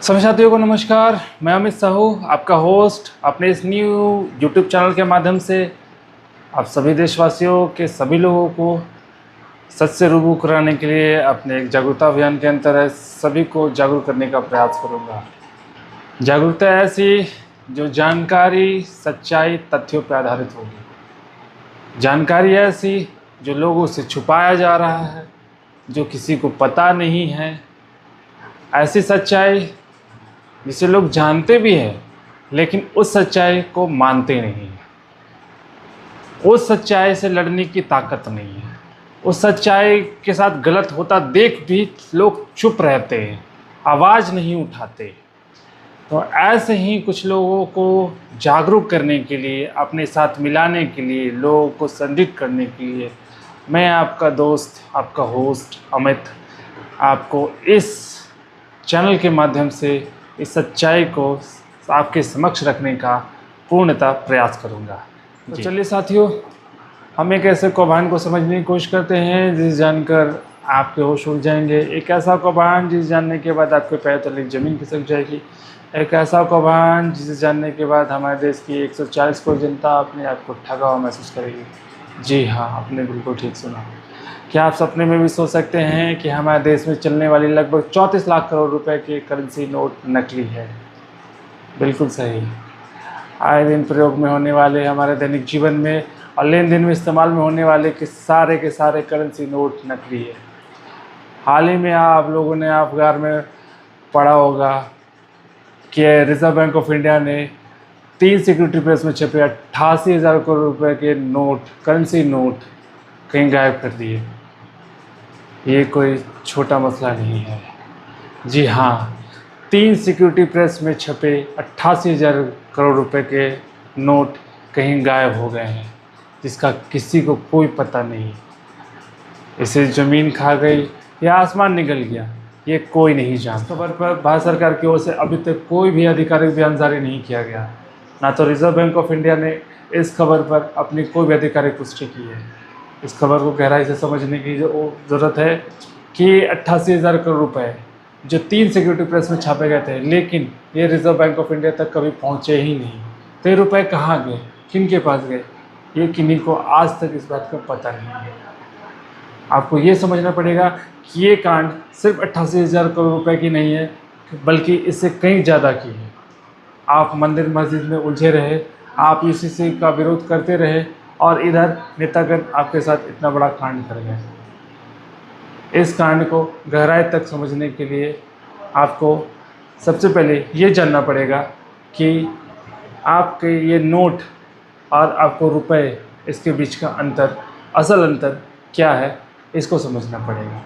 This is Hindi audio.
सभी साथियों को नमस्कार। मैं अमित साहू, आपका होस्ट अपने इस न्यू यूट्यूब चैनल के माध्यम से आप सभी देशवासियों के सभी लोगों को सच से रूबरू कराने के लिए अपने एक जागरूकता अभियान के अंतर्गत सभी को जागरूक करने का प्रयास करूंगा। जागरूकता ऐसी जो जानकारी, सच्चाई, तथ्यों पर आधारित होगी। जानकारी ऐसी जो लोगों से छुपाया जा रहा है, जो किसी को पता नहीं है। ऐसी सच्चाई जिसे लोग जानते भी हैं लेकिन उस सच्चाई को मानते नहीं हैं। उस सच्चाई से लड़ने की ताकत नहीं है। उस सच्चाई के साथ गलत होता देख भी लोग चुप रहते हैं, आवाज़ नहीं उठाते। तो ऐसे ही कुछ लोगों को जागरूक करने के लिए, अपने साथ मिलाने के लिए, लोगों को संदिग्ध करने के लिए मैं आपका दोस्त, आपका होस्ट अमित आपको इस चैनल के माध्यम से इस सच्चाई को आपके समक्ष रखने का पूर्णतः प्रयास करूंगा। तो चलिए साथियों, हम एक ऐसे कौभांड को समझने की कोशिश करते हैं जिसे जानकर आपके होश उड़ जाएंगे। एक ऐसा कौभांड जिसे जानने के बाद आपके पैर तले ज़मीन खिसक जाएगी। एक ऐसा कौभांड जिसे जानने के बाद हमारे देश की 140 करोड़ जनता अपने आप को ठगा हुआ महसूस करेगी। जी हाँ, आपने बिल्कुल ठीक सुना। क्या आप सपने में भी सोच सकते हैं कि हमारे देश में चलने वाली लगभग 34 लाख करोड़ रुपए के करेंसी नोट नकली है? बिल्कुल सही। आए दिन प्रयोग में होने वाले, हमारे दैनिक जीवन में और लेन देन में इस्तेमाल में होने वाले के सारे करेंसी नोट नकली है। हाल ही में आप लोगों ने अखबार में पढ़ा होगा कि रिजर्व बैंक ऑफ इंडिया ने 3 सिक्योरिटी प्रेस में छपे 88,000 करोड़ रुपए के नोट, करेंसी नोट कहीं गायब कर दिए। ये कोई छोटा मसला नहीं है। जी हाँ, 3 सिक्योरिटी प्रेस में छपे 88,000 करोड़ रुपए के नोट कहीं गायब हो गए हैं, जिसका किसी को कोई पता नहीं। इसे ज़मीन खा गई या आसमान निगल गया, ये कोई नहीं जानता। खबर पर भारत सरकार की ओर से अभी तक कोई भी आधिकारिक बयान जारी नहीं किया गया। ना तो रिजर्व बैंक ऑफ इंडिया ने इस खबर पर अपनी कोई भी आधिकारिक पुष्टि की है। इस खबर को गहराई से समझने की जो ज़रूरत है कि 88,000 करोड़ रुपए जो 3 सिक्योरिटी प्रेस में छापे गए थे, लेकिन ये रिजर्व बैंक ऑफ इंडिया तक कभी पहुंचे ही नहीं। तो ये रुपए कहाँ गए, किन के पास गए, ये किन्हीं को आज तक इस बात का पता नहीं है। आपको ये समझना पड़ेगा कि ये कांड सिर्फ 88,000 करोड़ रुपए की नहीं है, बल्कि इससे कहीं ज़्यादा की है। आप मंदिर मस्जिद में उलझे रहे, आप यूसीसी का विरोध करते रहे और इधर नेतागण आपके साथ इतना बड़ा कांड कर गए। इस कांड को गहराई तक समझने के लिए आपको सबसे पहले ये जानना पड़ेगा कि आपके ये नोट और आपको रुपए, इसके बीच का अंतर, असल अंतर क्या है, इसको समझना पड़ेगा।